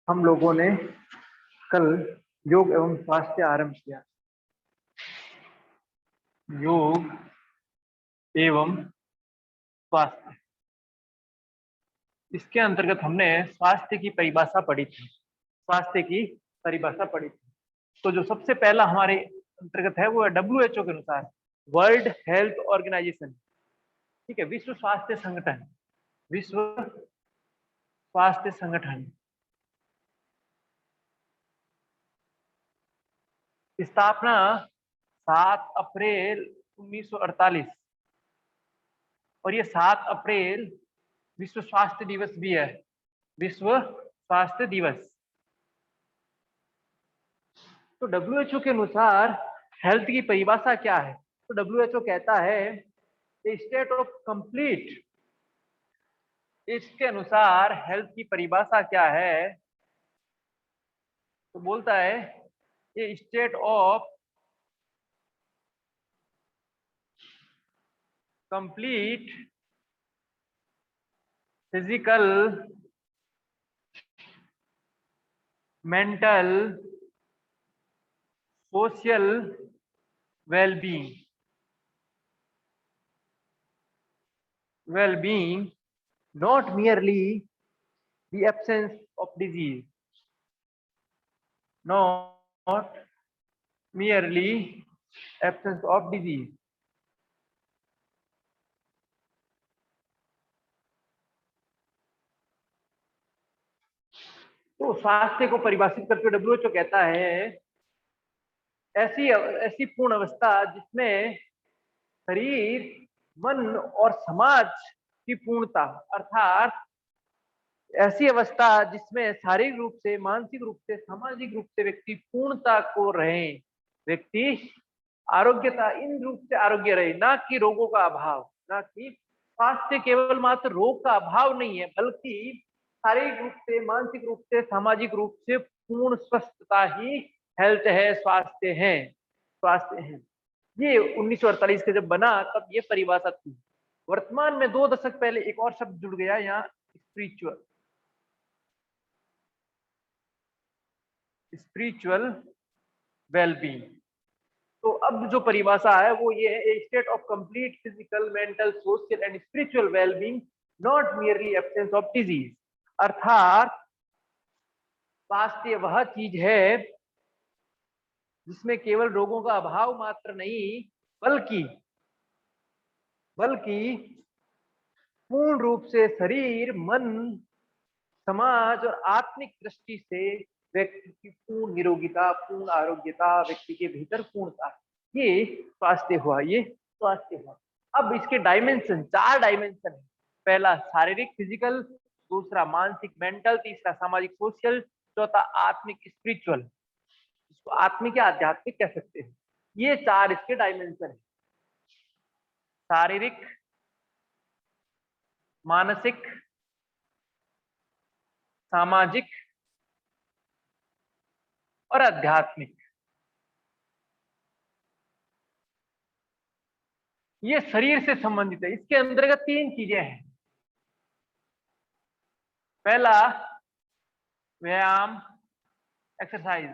हम लोगों ने कल योग एवं स्वास्थ्य आरंभ किया। योग एवं स्वास्थ्य, इसके अंतर्गत हमने स्वास्थ्य की परिभाषा पढ़ी थी। तो जो सबसे पहला हमारे अंतर्गत है वो है WHO के अनुसार, वर्ल्ड हेल्थ ऑर्गेनाइजेशन। ठीक है, विश्व स्वास्थ्य संगठन स्थापना 7 अप्रैल 1948 और ये 7 अप्रैल विश्व स्वास्थ्य दिवस भी है। विश्व स्वास्थ्य दिवस। तो WHO के अनुसार हेल्थ की परिभाषा क्या है? तो WHO कहता है स्टेट ऑफ कंप्लीट। इसके अनुसार हेल्थ की परिभाषा क्या है? तो बोलता है ये state of complete physical, mental, social well-being, not merely the absence of disease, not merely absence of disease। तो स्वास्थ्य को परिभाषित करके WHO कहता है ऐसी पूर्ण अवस्था जिसमें शरीर, मन और समाज की पूर्णता, अर्थात ऐसी अवस्था जिसमें शारीरिक रूप से, मानसिक रूप से, सामाजिक रूप से व्यक्ति पूर्णता को रहे, व्यक्ति आरोग्यता, इन रूप से आरोग्य रहे, ना कि रोगों का अभाव। ना कि स्वास्थ्य केवल मात्र रोग का अभाव नहीं है, बल्कि शारीरिक रूप से, मानसिक रूप से, सामाजिक रूप से पूर्ण स्वस्थता ही हेल्थ है, स्वास्थ्य है। ये 1948 के जब बना तब ये परिभाषा थी। वर्तमान में 2 दशक पहले एक और शब्द जुड़ गया यहाँ, स्पिरिचुअल वेलबींग। तो अब जो परिभाषा है वो ये है, state of complete physical, mental, social and spiritual wellbeing, not merely absence of disease. अर्थात स्वास्थ्य वह चीज है जिसमें केवल रोगों का अभाव मात्र नहीं, बल्कि पूर्ण रूप से शरीर, मन, समाज और आत्मिक दृष्टि से व्यक्ति की पूर्ण निरोगिता, पूर्ण आरोग्यता, व्यक्ति के भीतर पूर्णता, ये स्वास्थ्य हुआ। अब इसके डायमेंशन, 4 डायमेंशन है। पहला शारीरिक फिजिकल, दूसरा मानसिक मेंटल, तीसरा सामाजिक सोशल, चौथा आत्मिक स्पिरिचुअल। इसको आत्मिक या आध्यात्मिक कह सकते हैं। ये 4 इसके डायमेंशन है। शारीरिक, मानसिक, सामाजिक और आध्यात्मिक। ये शरीर से संबंधित है। इसके अंतर्गत 3 चीजें हैं। पहला व्यायाम, एक्सरसाइज,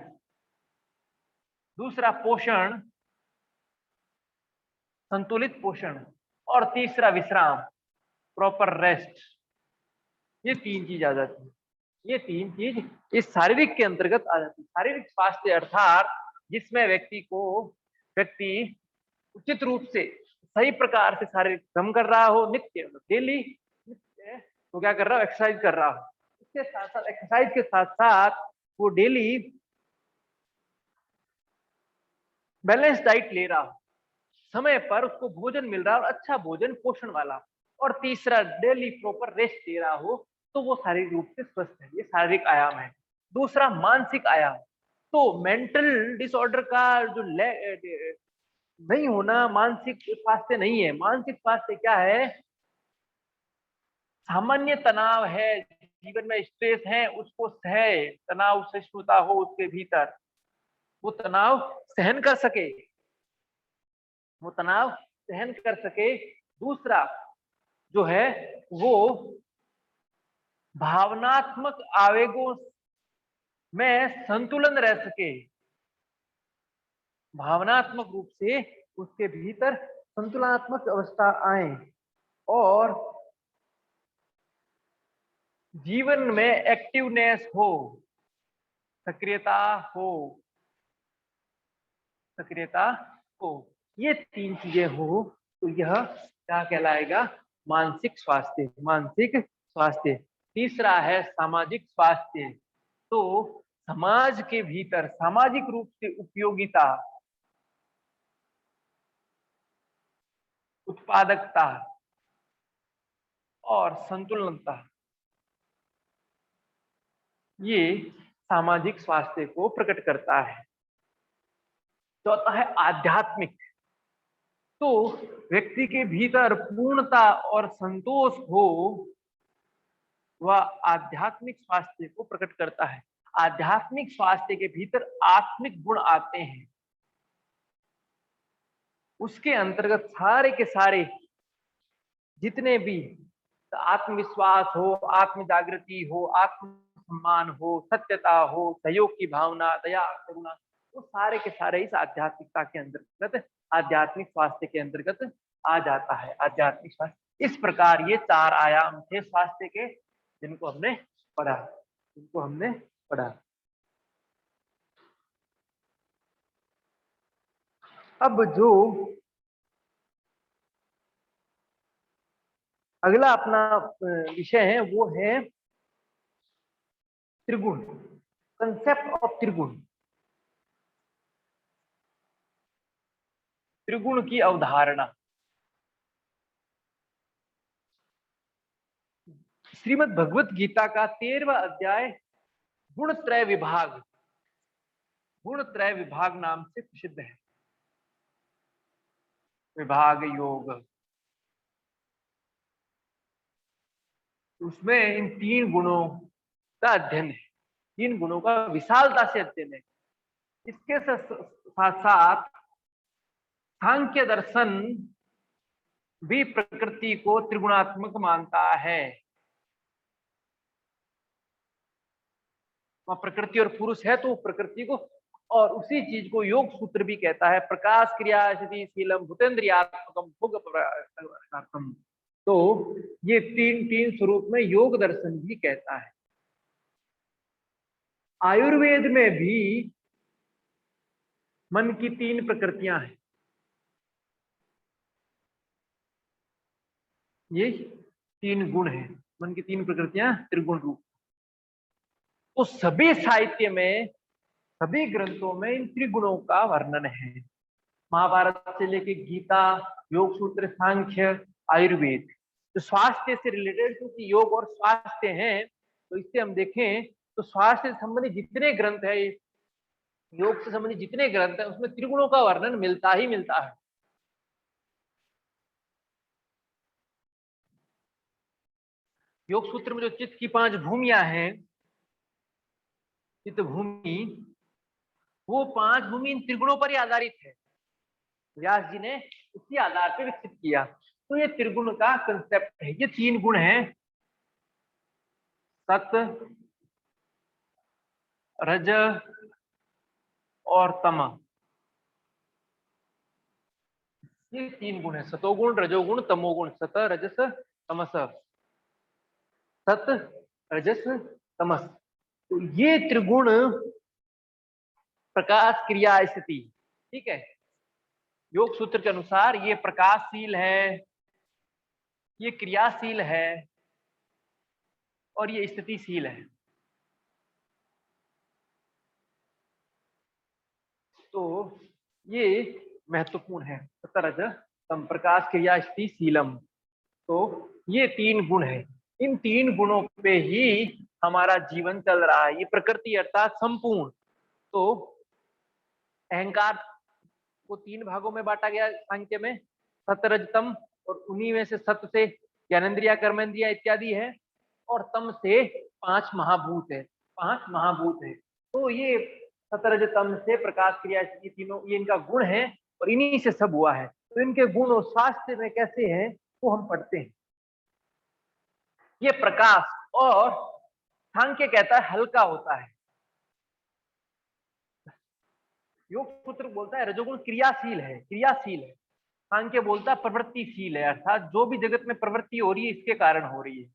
दूसरा पोषण, संतुलित पोषण, और तीसरा विश्राम, प्रॉपर रेस्ट। ये 3 चीज आ जाती है। ये 3 चीज इस शारीरिक के अंतर्गत आ जाती है। शारीरिक स्वास्थ्य अर्थात जिसमें व्यक्ति उचित रूप से, सही प्रकार से शारीरिक श्रम कर रहा हो, नित्य डेली तो क्या कर रहा हो, एक्सरसाइज कर रहा हो। इसके साथ साथ, एक्सरसाइज के साथ साथ वो डेली बैलेंस डाइट ले रहा हो, समय पर उसको भोजन मिल रहा है और अच्छा भोजन, पोषण वाला, और तीसरा डेली प्रॉपर रेस्ट ले रहा हो, तो वो शारीरिक रूप से स्वस्थ है। ये शारीरिक आयाम है। दूसरा मानसिक आयाम, तो मेंटल डिसऑर्डर का जो नहीं होना मानसिक स्वास्थ्य नहीं है। मानसिक स्वास्थ्य क्या है? सामान्य तनाव है, जीवन में स्ट्रेस है, उसको सहे, तनाव सहिष्णुता हो उसके भीतर, वो तनाव सहन कर सके, दूसरा जो है वो भावनात्मक आवेगों में संतुलन रह सके, भावनात्मक रूप से उसके भीतर संतुलनात्मक अवस्था आए और जीवन में एक्टिवनेस हो, सक्रियता हो, सक्रियता हो, ये तीन चीजें हो तो यह क्या कहलाएगा? मानसिक स्वास्थ्य। मानसिक स्वास्थ्य। तीसरा है सामाजिक स्वास्थ्य। तो समाज के भीतर सामाजिक रूप से उपयोगिता, उत्पादकता और संतुलनता, ये सामाजिक स्वास्थ्य को प्रकट करता है। चौथा है आध्यात्मिक। तो व्यक्ति के भीतर पूर्णता और संतोष हो, वह आध्यात्मिक स्वास्थ्य को प्रकट करता है। आध्यात्मिक स्वास्थ्य के भीतर आत्मिक गुण आते हैं, उसके अंतर्गत सारे के सारे जितने भी आत्मविश्वास हो, आत्म जागृति हो, आत्म सम्मान हो, सत्यता हो, सहयोग की भावना, दया, करुणा, वो सारे के सारे इस आध्यात्मिकता के अंतर्गत, आध्यात्मिक स्वास्थ्य के अंतर्गत आ जाता है। आध्यात्मिक स्वास्थ्य। इस प्रकार ये चार आयाम थे स्वास्थ्य के, जिनको हमने पढ़ा। अब जो अगला अपना विषय है वो है त्रिगुण, कंसेप्ट ऑफ त्रिगुण, त्रिगुण की अवधारणा। श्रीमद् भगवत गीता का 13वां अध्याय गुणत्रय विभाग, गुणत्रय विभाग नाम से प्रसिद्ध है। विभाग योग, उसमें इन तीन गुणों का अध्ययन है, तीन गुणों का विशालता से अध्ययन है। इसके साथ साथ सांख्य दर्शन भी प्रकृति को त्रिगुणात्मक मानता है। वह प्रकृति और पुरुष है तो प्रकृति को, और उसी चीज को योग सूत्र भी कहता है, प्रकाश क्रिया स्थिति शीलम भूतेन्द्रियात्मकम भोग प्रकाशम। तो ये तीन स्वरूप में योग दर्शन भी कहता है। आयुर्वेद में भी मन की तीन प्रकृतियां हैं। ये तीन गुण हैं, मन की तीन प्रकृतियां त्रिगुण रूप। तो सभी साहित्य में, सभी ग्रंथों में इन त्रिगुणों का वर्णन है। महाभारत से लेके गीता, योग सूत्र, सांख्य, आयुर्वेद। तो स्वास्थ्य से रिलेटेड क्योंकि योग और स्वास्थ्य हैं, तो इससे हम देखें तो स्वास्थ्य से संबंधित जितने ग्रंथ है, योग से संबंधित जितने ग्रंथ है, उसमें त्रिगुणों का वर्णन मिलता ही मिलता है। योग सूत्र में जो चित्त की 5 भूमियां हैं, चित्त भूमि, वो 5 भूमि इन त्रिगुणों पर ही आधारित है। व्यास जी ने उसी आधार पर विकसित किया। तो ये त्रिगुण का कंसेप्ट है। ये तीन गुण हैं, सत, रज और तम। ये तीन गुण है, सतोगुण, रजोगुण, तमोगुण। सत, रजस, तमस। सत, रजस, तमस। तो ये त्रिगुण प्रकाश क्रिया स्थिति, ठीक है। योग सूत्र के अनुसार ये प्रकाशशील है, ये क्रियाशील है और ये स्थितिशील है। तो ये महत्वपूर्ण है। सतरज तम, प्रकाश क्रिया स्थिति शीलम। तो ये तीन गुण है, इन तीन गुणों पे ही हमारा जीवन चल रहा है। ये प्रकृति अर्थात संपूर्ण। तो अहंकार को 3 भागों में बांटा गया सांख्य में, सतरजतम, और उन्हीं में से सत से ज्ञानेन्द्रिया, कर्मेंद्रिया इत्यादि है, और तम से 5 महाभूत है, 5 महाभूत है। तो ये सतरजतम से प्रकाश क्रिया स्थिति तीनों, ये इनका गुण है और इन्हीं से सब हुआ है। तो इनके गुण और स्वास्थ्य में कैसे हैं वो हम पढ़ते हैं। ये प्रकाश, और सांख्य कहता है हल्का होता है, योग सूत्र बोलता है रजोगुण क्रियाशील है, क्रियाशील है। सांख्य बोलता है प्रवृत्तिशील है, अर्थात जो भी जगत में प्रवृत्ति हो रही है इसके कारण हो रही है।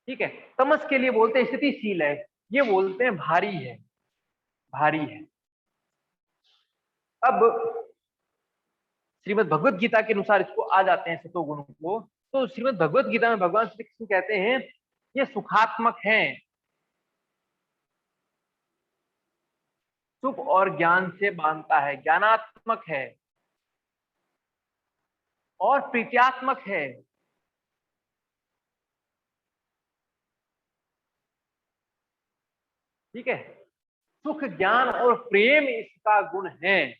ठीक है। तमस के लिए बोलते हैं स्थितिशील है, ये बोलते हैं भारी है, भारी है। अब श्रीमद् भगवत गीता के अनुसार इसको आ जाते हैं सतोगुण को। तो श्रीमद् भगवत गीता में भगवान श्री कृष्ण कहते हैं ये सुखात्मक हैं, सुख और ज्ञान से बांधता है, ज्ञानात्मक है और प्रीत्यात्मक है। ठीक है। सुख ज्ञान और प्रेम इसका गुण है।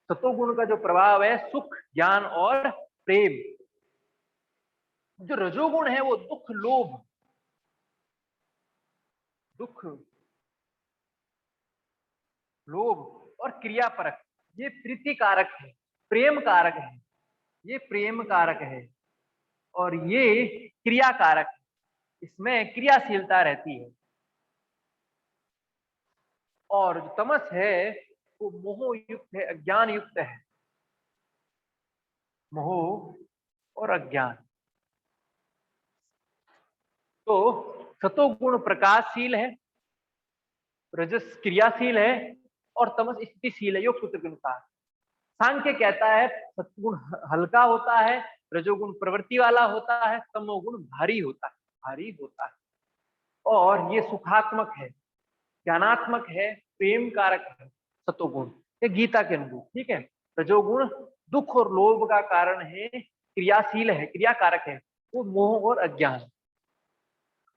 सतोगुण का जो प्रभाव है सुख ज्ञान और प्रेम। जो रजोगुण है वो दुख लोभ, दुख लोभ और क्रियापरक, ये प्रीति कारक है, प्रेम कारक है, ये प्रेम कारक है और ये क्रिया कारक है, इसमें क्रियाशीलता रहती है। और जो तमस है वो मोह युक्त है, अज्ञान युक्त है, मोह और अज्ञान। तो सतोगुण प्रकाशशील है, रजस क्रियाशील है और तमस स्थितिशील है योग सूत्र के अनुसार। सांख्य कहता है सतगुण हल्का होता है, रजोगुण प्रवृत्ति वाला होता है, तमोगुण भारी होता है, भारी होता है। और ये सुखात्मक है, ज्ञानात्मक है, प्रेम कारक है सतोगुण, ये गीता के अनुरूप। ठीक है। रजोगुण दुख और लोभ का कारण है, क्रियाशील है, क्रिया कारक है, वो मोह और अज्ञान।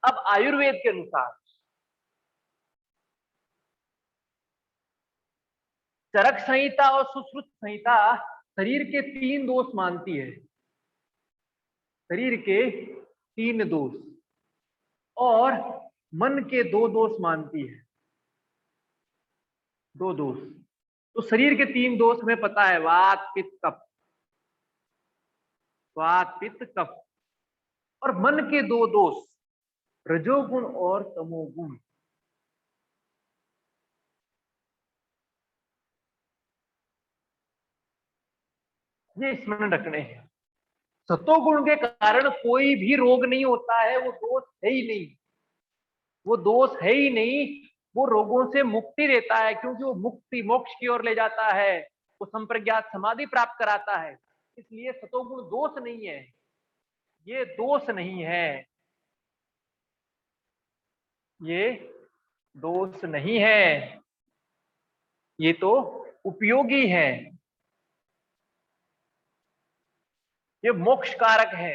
अब आयुर्वेद के अनुसार चरक संहिता और सुश्रुत संहिता शरीर के 3 दोष मानती है, शरीर के 3 दोष, और मन के 2 दोष मानती है, 2 दोष। तो शरीर के 3 दोष हमें पता है, वात पित्त कफ, वात पित्त कफ। और मन के 2 दोष रजोगुण और तमोगुण। ये स्मरण रखने हैं। सतोगुण के कारण कोई भी रोग नहीं होता है, वो दोष है ही नहीं, वो दोष है ही नहीं। वो रोगों से मुक्ति देता है, क्योंकि वो मुक्ति मोक्ष की ओर ले जाता है, वो संप्रज्ञात समाधि प्राप्त कराता है। इसलिए सतोगुण दोष नहीं है, ये दोष नहीं है, ये दोष नहीं है, ये तो उपयोगी है, ये मोक्ष कारक है।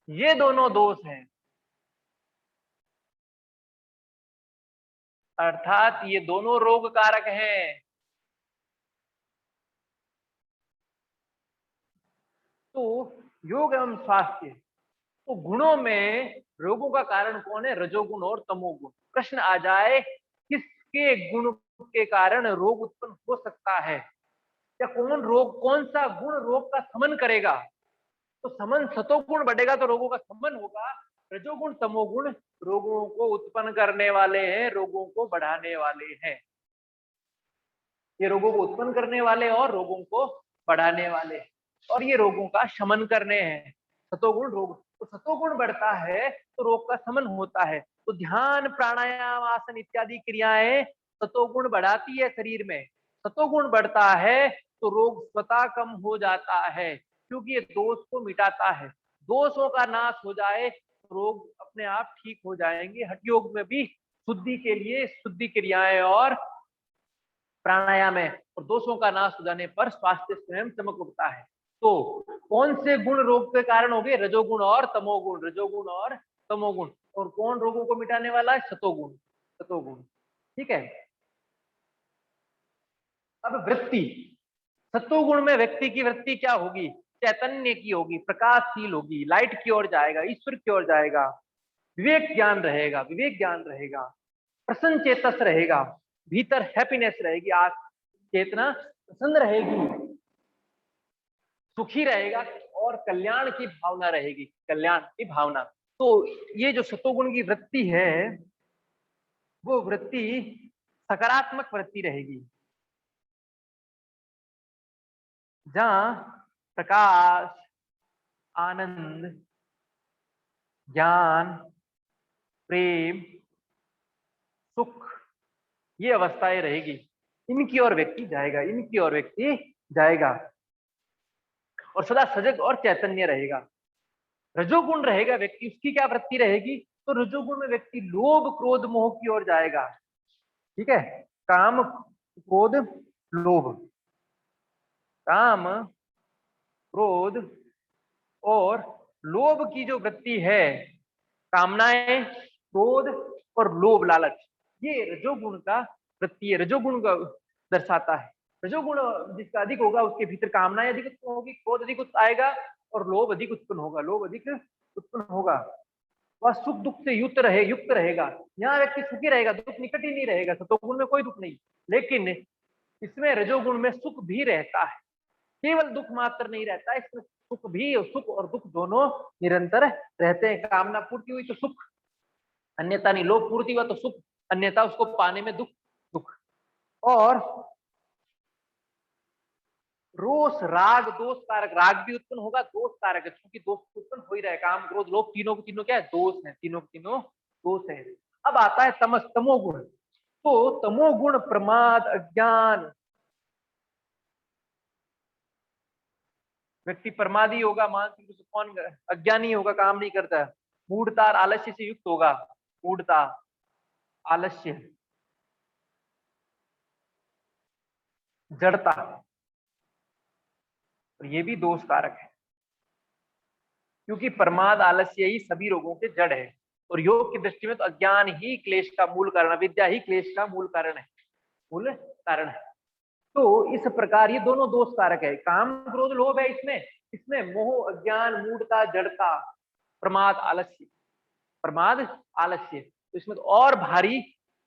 ये दोनों दोष हैं, अर्थात ये दोनों रोग कारक हैं। तो योग एवं स्वास्थ्य, तो गुणों में रोगों का कारण कौन है? रजोगुण और तमोगुण। प्रश्न आ जाए किसके गुण के कारण रोग उत्पन्न हो सकता है, या कौन रोग, कौन सा गुण रोग का शमन करेगा? तो समन सतोगुण बढ़ेगा तो रोगों का शमन होगा, रजोगुण तमोगुण रोगों को उत्पन्न करने वाले हैं, रोगों को बढ़ाने वाले हैं। ये रोगों को उत्पन्न करने वाले और रोगों को बढ़ाने वाले, और ये रोगों का शमन करने हैं। सतोगुण रोग, तो सतोगुण बढ़ता है तो रोग का शमन होता है। तो ध्यान प्राणायाम आसन इत्यादि क्रियाएं सतोगुण बढ़ाती है शरीर में। सतोगुण बढ़ता है तो रोग स्वतः कम हो जाता है, क्योंकि ये दोष को मिटाता है। दोषों का नाश हो जाए तो रोग अपने आप ठीक हो जाएंगे। हठ योग में भी शुद्धि के लिए शुद्धि क्रियाएं और प्राणायाम है, और दोषों का नाश हो जाने पर स्वास्थ्य स्वयं चमक उठता है। तो कौन से गुण रोग के कारण हो गए? रजोगुण और तमोगुण, रजोगुण और तमोगुण। और कौन रोगों को मिटाने वाला है? सतोगुण, सतोगुण। ठीक है। अब वृत्ति, सतोगुण में व्यक्ति की वृत्ति क्या होगी? चैतन्य की होगी, प्रकाशशील होगी, लाइट की ओर जाएगा, ईश्वर की ओर जाएगा, विवेक ज्ञान रहेगा, विवेक ज्ञान रहेगा, प्रसन्न चेतस रहेगा, भीतर हैप्पीनेस रहेगी, आज चेतना प्रसन्न रहेगी, सुखी रहेगा और कल्याण की भावना रहेगी, कल्याण की भावना। तो ये जो सतोगुण की वृत्ति है वो वृत्ति सकारात्मक वृत्ति रहेगी, जहाँ प्रकाश, आनंद, ज्ञान, प्रेम, सुख, ये अवस्थाएं रहेगी। इनकी ओर व्यक्ति जाएगा, इनकी ओर व्यक्ति जाएगा और सदा सजग और चैतन्य रहेगा। रजोगुण रहेगा व्यक्ति, उसकी क्या वृत्ति रहेगी? तो रजोगुण में व्यक्ति लोभ, क्रोध, मोह की ओर जाएगा। ठीक है, काम, क्रोध, लोभ, काम, क्रोध और लोभ की जो वृत्ति है, कामनाएं, क्रोध और लोभ, लालच, ये रजोगुण का वृत्ति है, रजोगुण का दर्शाता है। रजोगुण जिसका अधिक होगा उसके भीतर कामनाएं अधिक उत्पन्न होगी, क्रोध अधिक आएगा और लोभ अधिक उत्पन्न होगा, लोभ अधिक उत्पन्न होगा। वह सुख दुख से युक्त रहेगा। यहाँ व्यक्ति सुखी रहेगा, दुख निकट ही नहीं रहेगा। सतोगुण में कोई दुख नहीं, लेकिन इसमें रजोगुण में सुख भी रहता है, केवल दुख मात्र नहीं रहता, इसमें सुख भी, सुख और दुख दोनों निरंतर रहते हैं। कामना पूर्ति हुई तो सुख, अन्यथा नहीं। लोभ पूर्ति हुआ तो सुख, अन्यथा उसको पाने में दुख, दुख। और रोष, राग, दोष कारक, राग भी उत्पन्न होगा, दोष कारक है, क्योंकि दोष उत्पन्न हो ही रहा है। काम, क्रोध, लोभ, तीनों के तीनों क्या है? दोष है, तीनों के तीनों दोष है। अब आता है तमस, तमोगुण। तो तमोगुण प्रमाद, अज्ञान, व्यक्ति प्रमादी होगा, मानसिक रूप से कौन अज्ञानी होगा, काम नहीं करता, मूढ़ता, आलस्य से युक्त होगा, मूढ़ता, आलस्य, जड़ता, और ये भी दोष कारक है, क्योंकि प्रमाद, आलस्य ही सभी रोगों के जड़ है। और योग की दृष्टि में तो अज्ञान ही क्लेश का मूल कारण, विद्या ही क्लेश का मूल कारण है, मूल कारण है। तो इस प्रकार ये दोनों दोष कारक है। काम, क्रोध, लोभ है इसमें, इसमें मोह, अज्ञान, मूढ़ता, जड़ता, प्रमाद, आलस्य, प्रमाद, आलस्य, तो इसमें तो और भारी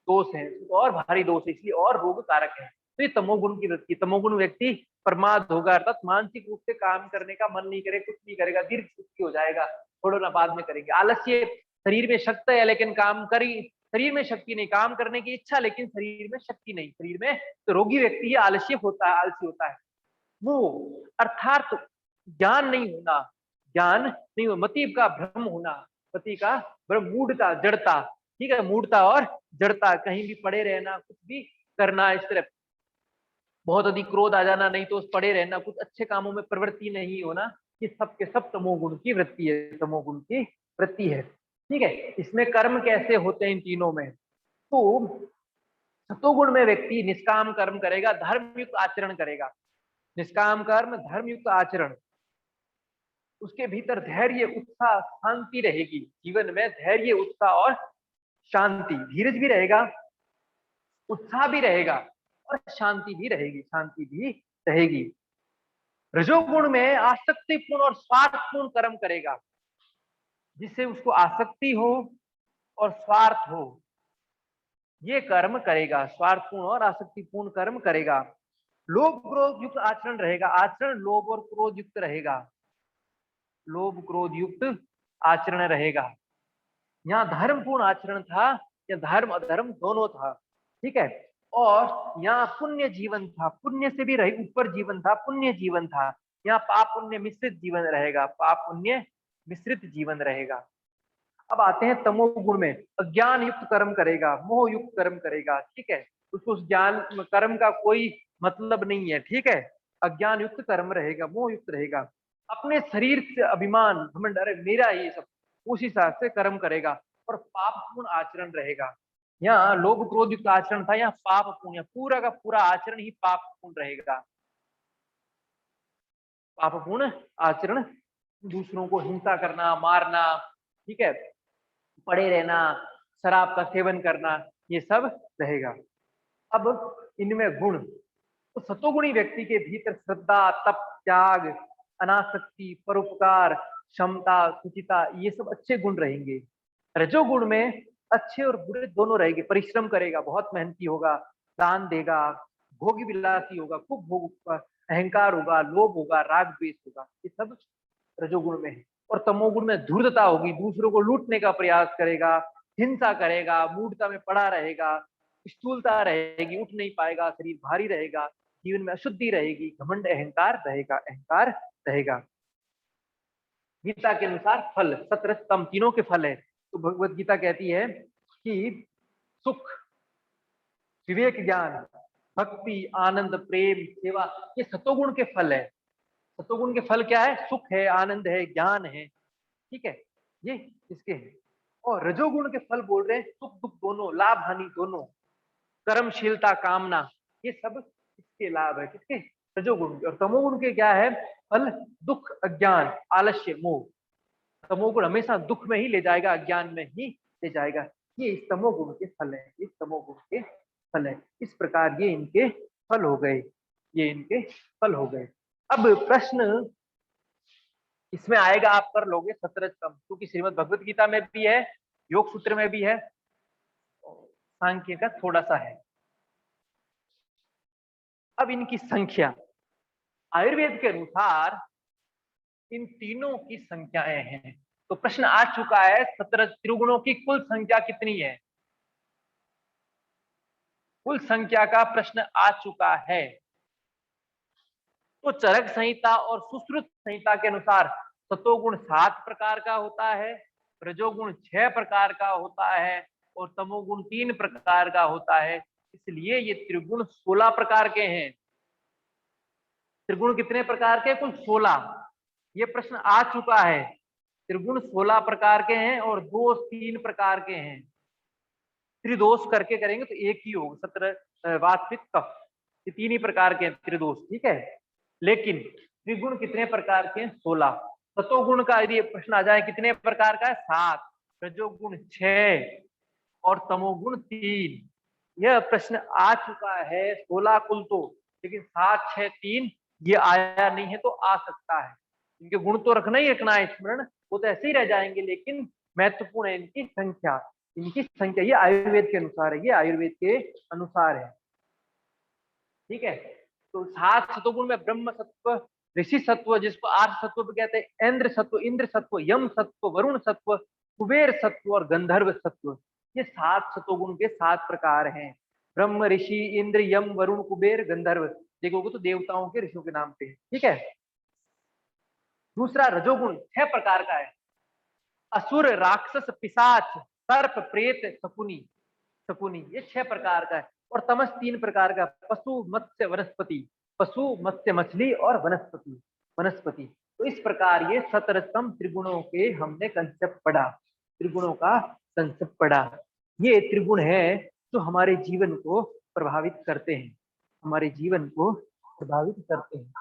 दोष है, और भारी दोष है, इसलिए और रोग कारक है। तो ये तमोगुण की वृत्ति, तमोगुण व्यक्ति प्रमाद होगा, अर्थात मानसिक रूप से काम करने का मन नहीं करे, कुछ नहीं करेगा, दीर्घ सुस्ती हो जाएगा, थोड़ा ना बाद में करेंगे। आलस्य, शरीर में शक्ति है लेकिन काम करी, शरीर में शक्ति नहीं, काम करने की इच्छा लेकिन शरीर में शक्ति नहीं, शरीर में, तो रोगी व्यक्ति ही आलस्य होता है, आलसी होता है। वो अर्थात ज्ञान नहीं होना, ज्ञान नहीं हो, मति का भ्रम होना, मति का भ्रम, मूढ़ता, जड़ता, ठीक है, मूढ़ता और जड़ता, कहीं भी पड़े रहना, कुछ भी करना, इस तरह बहुत अधिक क्रोध आ जाना, नहीं तो पड़े रहना, कुछ अच्छे कामों में प्रवृत्ति नहीं होना, ये सब के सब तमोगुण की वृत्ति है, तमोगुण की वृत्ति है। ठीक है, इसमें कर्म कैसे होते हैं इन तीनों में? तो सतोगुण में व्यक्ति निष्काम कर्म करेगा, धर्मयुक्त आचरण करेगा, निष्काम कर्म, धर्मयुक्त आचरण, उसके भीतर धैर्य, उत्साह, शांति रहेगी, जीवन में धैर्य, उत्साह और शांति, धीरज भी रहेगा, उत्साह भी रहेगा और शांति भी रहेगी, शांति भी रहेगी। रजोगुण में आसक्तिपूर्ण और स्वार्थपूर्ण कर्म करेगा, जिससे उसको आसक्ति हो और स्वार्थ हो, ये कर्म करेगा, स्वार्थपूर्ण और आसक्तिपूर्ण कर्म करेगा। लोभ क्रोध युक्त आचरण रहेगा, आचरण लोभ और क्रोध युक्त रहेगा, लोभ क्रोध युक्त आचरण रहेगा। यहाँ धर्मपूर्ण आचरण था, या धर्म अधर्म दोनों था, ठीक है। और यहाँ पुण्य जीवन था, पुण्य से भी रही ऊपर जीवन था, पुण्य जीवन था। यहाँ पाप पुण्य मिश्रित जीवन रहेगा, पाप पुण्य मिश्रित जीवन रहेगा। अब आते हैं तमोगुण में, अज्ञान युक्त कर्म करेगा, मोह युक्त कर्म करेगा, ठीक है, उसको उस ज्ञान कर्म का कोई मतलब नहीं है, ठीक है, अज्ञान युक्त कर्म रहेगा, मोह युक्त रहेगा, अपने शरीर से अभिमान, घमंड, अरे मेरा ये सब, उस हिसाब से कर्म करेगा, और पापपूर्ण आचरण रहेगा। यहाँ लोभ क्रोध युक्त आचरण था, यहाँ पापपूर्ण, पूरा का पूरा आचरण ही पापपूर्ण रहेगा, पापपूर्ण आचरण, दूसरों को हिंसा करना, मारना, ठीक है, पड़े रहना, शराब का सेवन करना, ये सब रहेगा। अब इनमें गुण, तो सतोगुणी व्यक्ति के भीतर श्रद्धा, तप, त्याग, अनासक्ति, परोपकार, क्षमता, सुचिता, ये सब अच्छे गुण रहेंगे। रजोगुण में अच्छे और बुरे दोनों रहेंगे, परिश्रम करेगा, बहुत मेहनती होगा, दान देगा, भोग विलासी होगा, खूब भोग, अहंकार होगा, लोभ होगा, राग द्वेष होगा, ये सब रजोगुण में है। और तमोगुण में धूर्तता होगी, दूसरों को लूटने का प्रयास करेगा, हिंसा करेगा, मूढ़ता में पड़ा रहेगा, स्थूलता रहेगी, उठ नहीं पाएगा, शरीर भारी रहेगा, जीवन में अशुद्धि रहेगी, घमंड अहंकार रहेगा। गीता के अनुसार फल सत्र तम तीनों के फल है। तो भगवत गीता कहती है कि सुख, विवेक, ज्ञान, भक्ति, आनंद, प्रेम, सेवा, ये सतोगुण के फल है। सतोगुण के फल क्या है? सुख है, आनंद है, ज्ञान है, ठीक है, ये इसके हैं। और रजोगुण के फल बोल रहे हैं सुख दुख दोनों, लाभ हानि दोनों, कर्मशीलता, कामना, ये सब इसके लाभ है, किसके? रजोगुण के। और तमोगुण के क्या है? फल दुख, अज्ञान, आलस्य, मोह। तमोगुण हमेशा दुख में ही ले जाएगा, अज्ञान में ही ले जाएगा। ये इस तमोगुण के फल है, इस तमोगुण के फल है। इस प्रकार ये इनके फल हो गए, ये इनके फल हो गए। अब प्रश्न इसमें आएगा, आप कर लोगे सतरजतम, क्योंकि श्रीमद् भगवत गीता में भी है, योग सूत्र में भी है, सांख्य का थोड़ा सा है। अब इनकी संख्या आयुर्वेद के अनुसार इन तीनों की संख्याएं हैं। तो प्रश्न आ चुका है, 17 त्रिगुणों की कुल संख्या कितनी है? कुल संख्या का प्रश्न आ चुका है। तो चरक संहिता और सुश्रुत संहिता के अनुसार सतोगुण 7 प्रकार का होता है, रजोगुण 6 प्रकार का होता है और तमोगुण 3 प्रकार का होता है। इसलिए ये त्रिगुण 16 प्रकार के हैं। त्रिगुण कितने प्रकार के? कुल 16। ये प्रश्न आ चुका है। त्रिगुण 16 प्रकार के हैं और दोष 3 प्रकार के हैं। त्रिदोष करके करेंगे तो एक ही होगा, 17 वात कफ, ये 3 ही प्रकार के त्रिदोष, ठीक है। लेकिन त्रिगुण कितने प्रकार के? 16। सतोगुण का यदि प्रश्न आ जाए कितने प्रकार का है? 7, रजोगुण 6 और तमोगुण 3। यह प्रश्न आ चुका है 16 कुल तो, लेकिन 7, 6, 3 ये आया नहीं है, तो आ सकता है। इनके गुण तो रखना ही रखना है स्मरण, वो तो ऐसे ही रह जाएंगे, लेकिन महत्वपूर्ण है इनकी संख्या। इनकी संख्या ये आयुर्वेद के अनुसार है, ये आयुर्वेद के अनुसार है, ठीक है। तो 7 सतोगुण में ब्रह्म सत्व, ऋषि सत्व, जिसको आर्ष सत्व भी कहते हैं, इंद्र सत्व, यम सत्व, वरुण सत्व, कुबेर सत्व और गंधर्व सत्व, ये 7 सतोगुण के 7 प्रकार हैं। ब्रह्म, ऋषि, इंद्र, यम, वरुण, कुबेर, गंधर्व, देखोगे तो देवताओं के, ऋषियों के नाम पे है, ठीक है। दूसरा रजोगुण 6 प्रकार का है। असुर, राक्षस, पिशाच, सर्प, प्रेत, शकुनी, ये 6 प्रकार का है। और तमस 3 प्रकार का, पशु, मत्स्य, वनस्पति, पशु, मत्स्य, मछली और वनस्पति। तो इस प्रकार ये 17 त्रिगुणों के हमने कंसेप्ट पढ़ा, त्रिगुणों का कंसेप्ट पढ़ा। ये त्रिगुण है जो हमारे जीवन को प्रभावित करते हैं, हमारे जीवन को प्रभावित करते हैं।